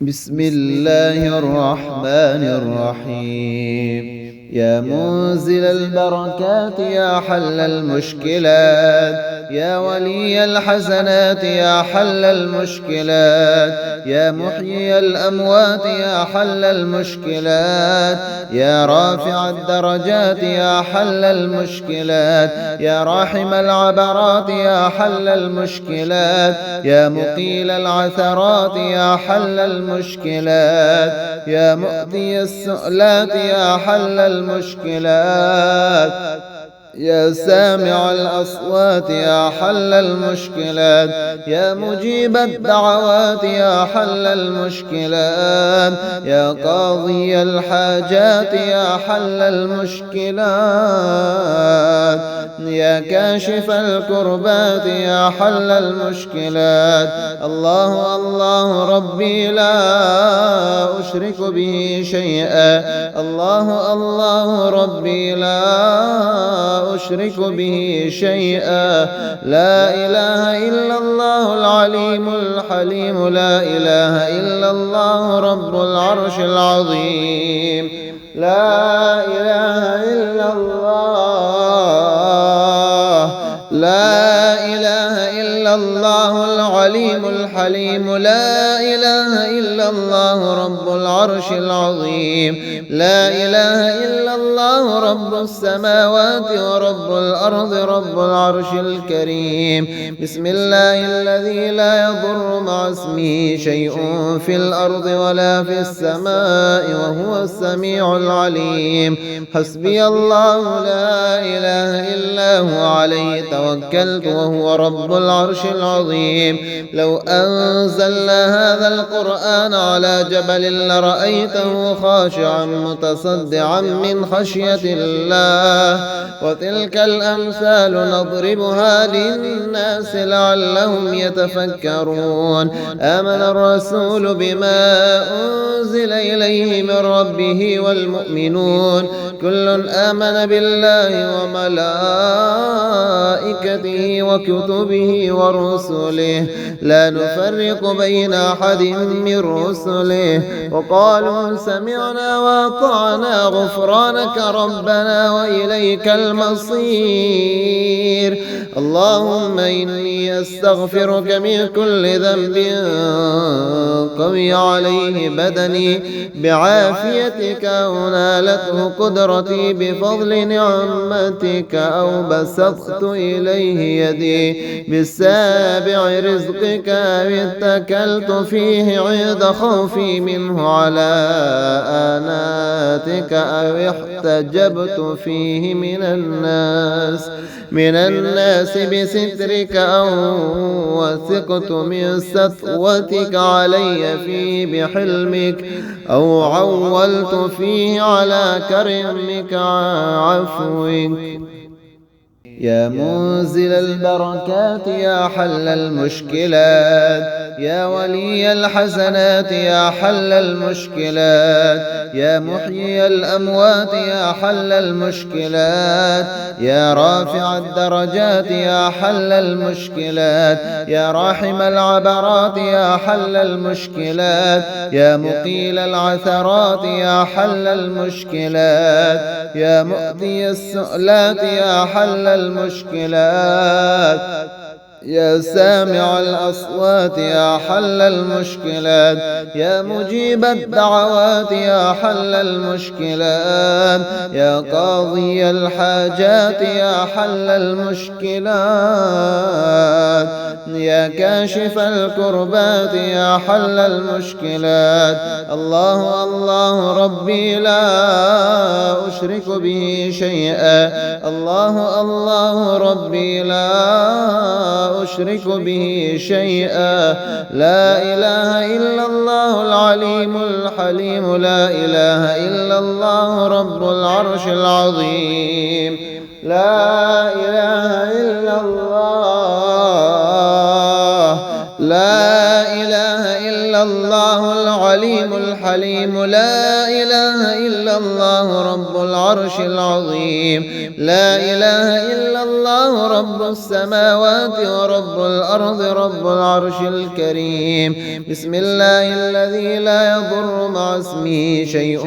بسم الله الرحمن الرحيم. يا منزل البركات يا حل المشكلات، يا ولي الحسنات يا حل المشكلات، يا محيي الأموات يا حل المشكلات، يا رافع الدرجات يا حل المشكلات، يا راحم العبرات يا حل المشكلات، يا مقيل العثرات يا حل المشكلات، يا مؤتي السؤلات يا حل المشكلات، يا سامع الأصوات يا حل المشكلات، يا مجيب الدعوات يا حل المشكلات، يا قاضي الحاجات يا حل المشكلات، يا كاشف الكربات يا حل المشكلات. الله الله ربي لا أشرك به شيئا، الله الله ربي لا أشرك به شيئا. لا إله إلا الله العليم الحليم، لا إله إلا الله رب العرش العظيم، لا إله إلا الله، لا إله إلا الله العليم الحليم، لا إله إلا الله رب العرش العظيم، لا إله إلا الله رب السماوات ورب الأرض رب العرش الكريم. بسم الله الذي لا يضر مع اسمه شيء في الأرض ولا في السماء وهو السميع العليم. حسبي الله لا إله إلا هو عليه توكلت وهو رب العرش العظيم. لو أنزلنا هذا القرآن على جبل لرأيته خاشعا متصدعا من خشية الله. وتلك الأمثال نضربها للناس لعلهم يتفكرون. آمن الرسول بما أنزل إليه من ربه والمؤمنون كل آمن بالله وملائكته وكتبه ورسله لا نفرق بين أحد من رسله وقالوا سمعنا وأطعنا غفرانك ربنا وإليك المصير. اللهم إني أستغفرك من كل ذنب قوي عليه بدني بعافيتك أو نالته قدرتي بفضل نعمتك أو بسطت إليه يدي بالسابع رزقك أو اتكلت فيه عند خوفي منه على آناتك أو احتجبت فيه من الناس بسترك أو وثقت من سطوتك علي فيه بحلمك أو عولت فيه على كرمك عفوك. يا منزل البركات يا حل المشكلات، يا ولي الحسنات يا حل المشكلات، يا محيي الأموات يا حل المشكلات، يا رافع الدرجات يا حل المشكلات، يا راحم العبرات يا حل المشكلات، يا مقيل العثرات يا حل المشكلات، يا مؤتي السؤلات يا حل المشكلات، يا سامع الأصوات يا حل المشكلات، يا مجيب الدعوات يا حل المشكلات، يا قاضي الحاجات يا حل المشكلات، يا كاشف الكربات يا حل المشكلات. الله الله ربي لا أشرك به شيئا، الله الله ربي لا أشرك به شيئا. لا إله إلا الله العليم الحليم، لا إله إلا الله رب العرش العظيم، لا إله إلا الله، لا إله إلا الله العليم الحليم لا إله إلا الله رب العرش العظيم لا إله إلا الله رب السماوات ورب الأرض رب العرش الكريم بسم الله الذي لا يضر مع اسمه شيء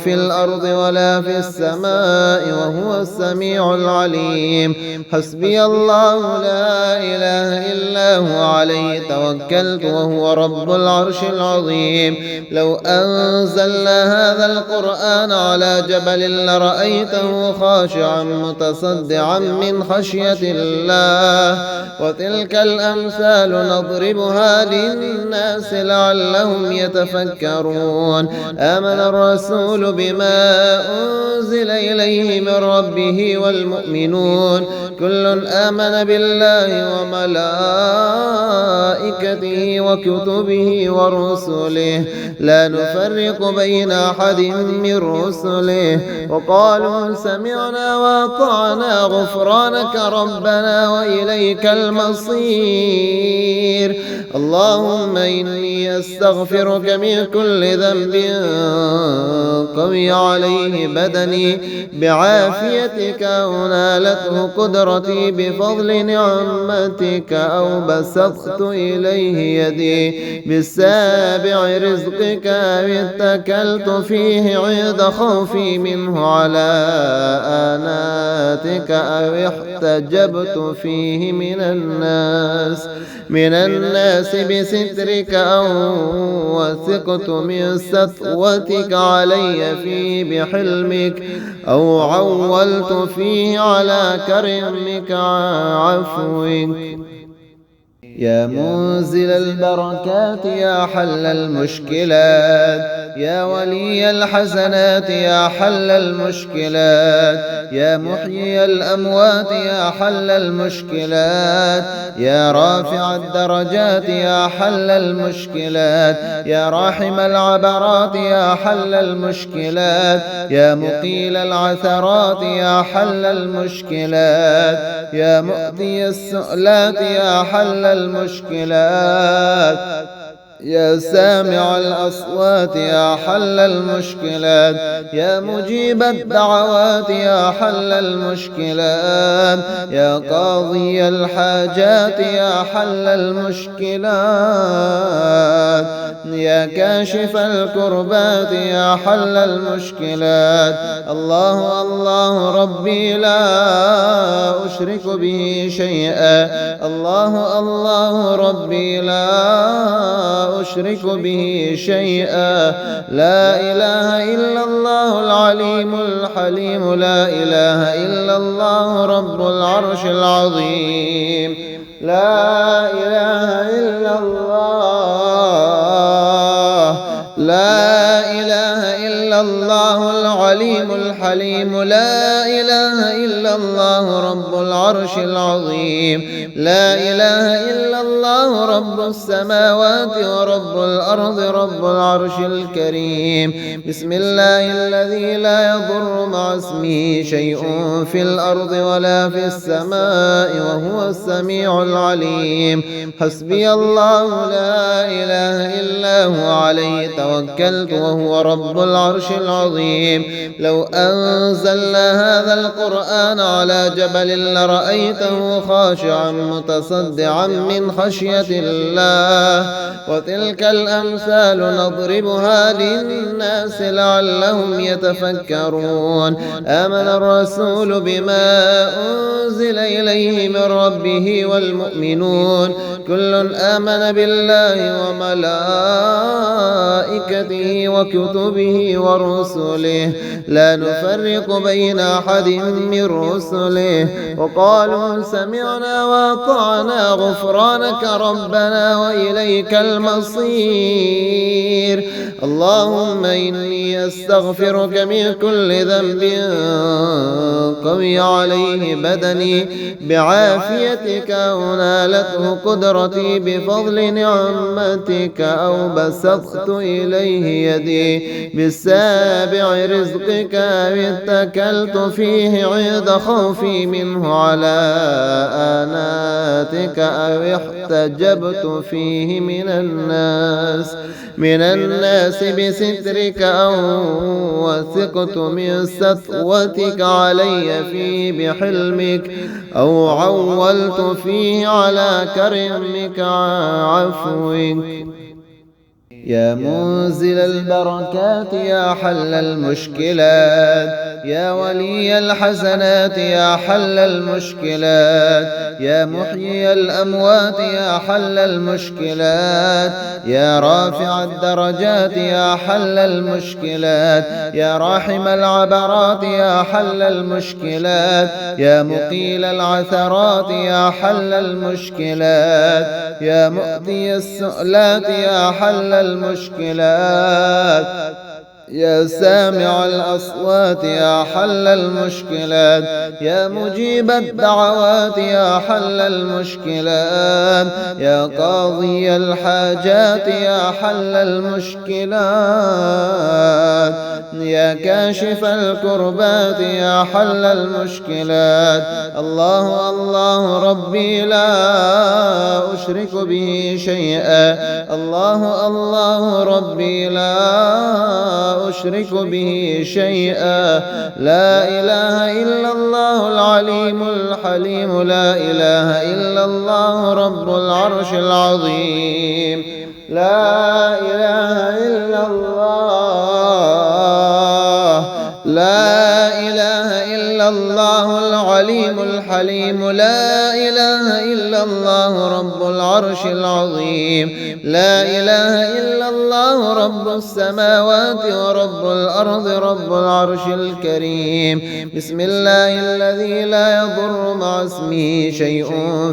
في الأرض ولا في السماء وهو السميع العليم حسبي الله لا إله إلا هو عليه توكلت وهو رب العرش العظيم لو أنزلنا هذا القرآن على جبل لرأيته خاشعا متصدعا من خشية الله وتلك الأمثال نضربها للناس لعلهم يتفكرون آمن الرسول بما أنزل إليه من ربه والمؤمنون كل آمن بالله وملائكته وكتبه ورسله لا نفرق بين أحد من رسله وقالوا سمعنا وأطعنا غفرانك ربنا وإليك المصير اللهم إني أستغفرك من كل ذنب قوي عليه بدني بعافيتك أو نالته قدرتي بفضل نعمتك أو بسطت إليه يدي بالسابع رزقك أو اتكلت فيه عند خوفي منه على آناتك أو احتجبت فيه من الناس بسترك أو وثقت من سطوتك علي فيه بحلمك أو عولت فيه على كرمك عفوك يا منزل البركات يا حل المشكلات يا ولي الحسنات يا حل المشكلات يا محيي الأموات يا حل المشكلات يا رافع الدرجات يا حل المشكلات يا راحم العبرات يا حل المشكلات يا مقيل العثرات يا حل المشكلات يا مؤتي السؤلات يا حل المشكلات يا سامع الأصوات يا حل المشكلات يا مجيب الدعوات يا حل المشكلات يا قاضي الحاجات يا حل المشكلات يا كاشف الكربات يا حل المشكلات الله الله ربي لا أشرك به شيئا الله الله ربي لا أشرك به شيئا لا إله إلا الله العليم الحليم لا إله إلا الله رب العرش العظيم لا إله إلا الله لا إله إلا الله العليم الحليم لا إله إلا الله رب العرش العظيم لا إله إلا الله رب السماوات ورب الأرض رب العرش الكريم بسم الله الذي لا يضر مع اسمه شيء في الأرض ولا في السماء وهو السميع العليم حسبي الله لا إله إلا هو عليه توكلت وهو رب العرش العظيم لو أنزلنا هذا القرآن على جبل لرأيته خاشعا متصدعا من خشية الله وتلك الأمثال نضربها للناس لعلهم يتفكرون آمن الرسول بما أنزل إليه من ربه والمؤمنون كل آمن بالله وملائكته وكتبه ورسله لا نفرق بين أحد من رسله وقالوا سمعنا وأطعنا غفرانك ربنا وإليك المصير اللهم إني أستغفرك من كل ذنب قوي عليه بدني بعافيتك أو نالته قدرتي بفضل نعمتك أو بسطت إليه يدي بالسابع رزقك أو اتكلت فيه عند خوفي منه على آناتك أو احتجبت فيه من الناس الناس بسترك أو وثقت من سطوتك علي فيه بحلمك أو عولت فيه على كرمك عفوك. يا منزل البركات يا حل المشكلات يا ولي الحسنات يا حل المشكلات يا محيي الأموات يا حل المشكلات يا رافع الدرجات يا حل المشكلات يا راحم العبرات يا حل المشكلات يا مقيل العثرات يا حل المشكلات يا مؤتي السؤلات يا حل المشكلات يا سامع الأصوات يا حل المشكلات يا مجيب الدعوات يا حل المشكلات يا قاضي الحاجات يا حل المشكلات يا كاشف الكربات يا حل المشكلات. الله الله ربي لا أشرك به شيئا. الله الله ربي لا أشرك به شيئا. لا إله إلا الله العليم الحليم. لا إله إلا الله رب العرش العظيم. لا إله إلا الله. لا إله إلا الله العليم الحليم. لا إله إلا الله رب العرش العظيم. لا إله إلا الله رب السماوات ورب الأرض رب العرش الكريم. بسم الله الذي لا يضر مع اسمه شيء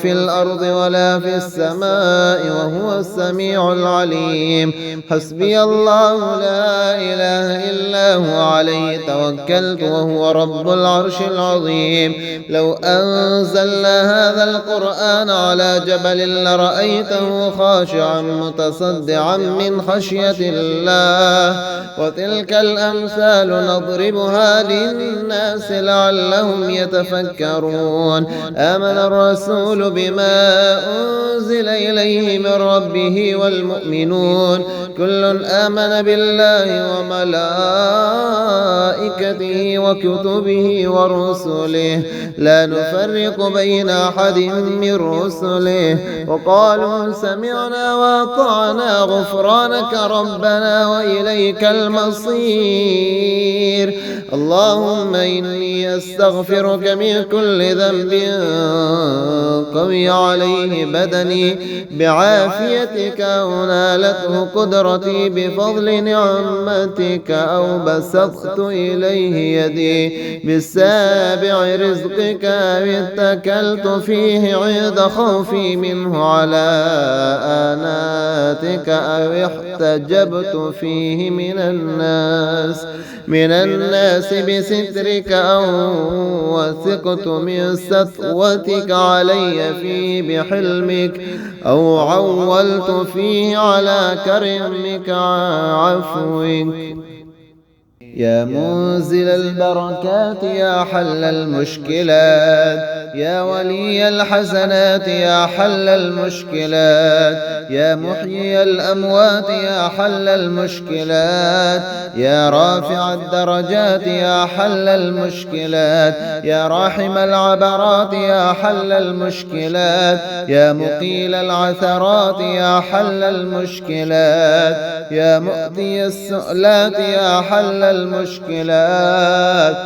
في الأرض ولا في السماء وهو السميع العليم. حسبي الله لا إله إلا هو عليه توكلت وهو رب العرش العظيم. لو أنزلنا هذا القرآن على جبل لرأيته خاشعا متصدعا من خشية الله. وتلك الأمثال نضربها للناس لعلهم يتفكرون. آمن الرسول بما أنزل إليه من ربه والمؤمنون كل آمن بالله وملائكته وكتبه ورسله لا نفرق بين أحد من رسله وقالوا سمعنا وأطعنا غفرانك ربنا وإليك المصير. اللهم إني أستغفرك من كل ذنب قوي عليه بدني بعافيتك أو نالته قدرتي بفضل نعمتك أو بسطت إليه يدي بالسابع رزقك أو اتكلت فيه عند خوفي منه على آناتك أو احتجبت فيه من الناس بسترك أو وثقت من سطوتك علي فيه بحلمك أو عولت فيه على كرمك عفوك. يا منزل البركات يا حل المشكلات يا ولي الحسنات يا حل المشكلات يا محيي الأموات يا حل المشكلات يا رافع الدرجات يا حل المشكلات يا راحم العبرات يا حل المشكلات يا مقيل العثرات يا حل المشكلات يا مؤتي السؤلات يا حل المشكلات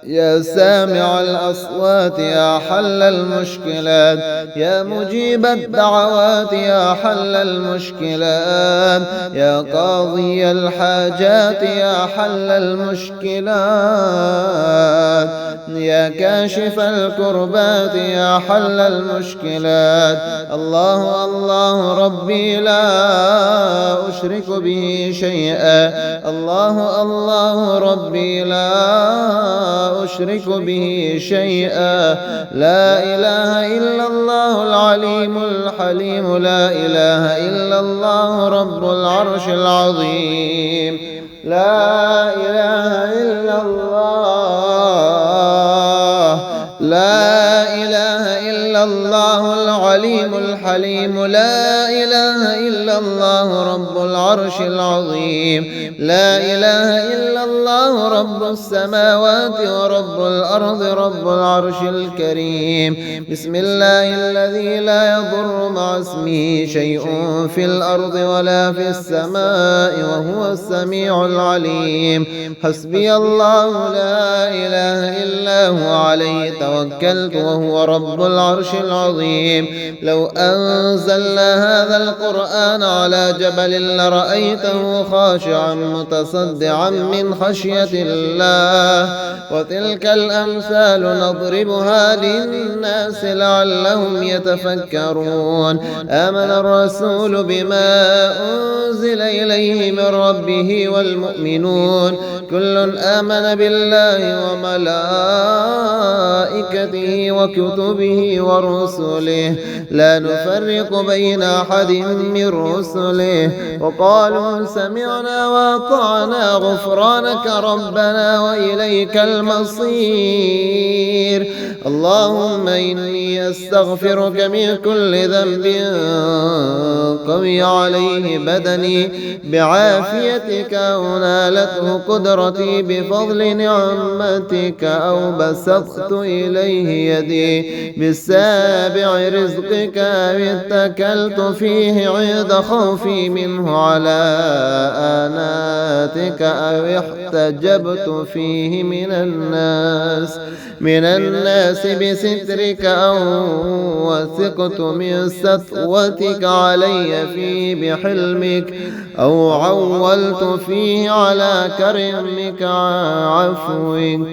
يا سامع الأصوات يا حل المشكلات يا مجيب الدعوات يا حل المشكلات يا قاضي الحاجات يا حل المشكلات يا كاشف الكربات يا حل المشكلات. الله الله ربي لا أشرك به شيئا. الله الله ربي لا أشرك به شيئا. لا إله إلا الله العليم الحليم. لا إله إلا الله رب العرش العظيم. لا إله إلا الله. لا إله إلا الله العليم الحليم. لا إله إلا إلا الله رب العرش العظيم. لا إله إلا الله رب السماوات ورب الأرض رب العرش الكريم. بسم الله الذي لا يضر مع اسمه شيء في الأرض ولا في السماء وهو السميع العليم. حسبي الله لا إله إلا هو عليه توكلت وهو رب العرش العظيم. لو أنزلنا هذا القرآن على جبل لرأيته خاشعا متصدعا من خشية الله. وتلك الأمثال نضربها للناس لعلهم يتفكرون. آمن الرسول بما أنزل إليه من ربه والمؤمنون كل آمن بالله وملائكته وكتبه ورسله لا نفرق بين أحد من رسله وقالوا سمعنا وأطعنا غفرانك ربنا وإليك المصير. اللهم إني أستغفرك من كل ذنب قوي عليه بدني بعافيتك أو نالته قدرتي بفضل نعمتك أو بسطت إليه يدي بالسابع رزقك أو اتكلت فيه عند خوفي منه على آناتك أو احتجبت فيه من الناس بسترك أو وثقت من سطوتك علي فيه بحلمك أو عولت فيه على كرمك عفوك.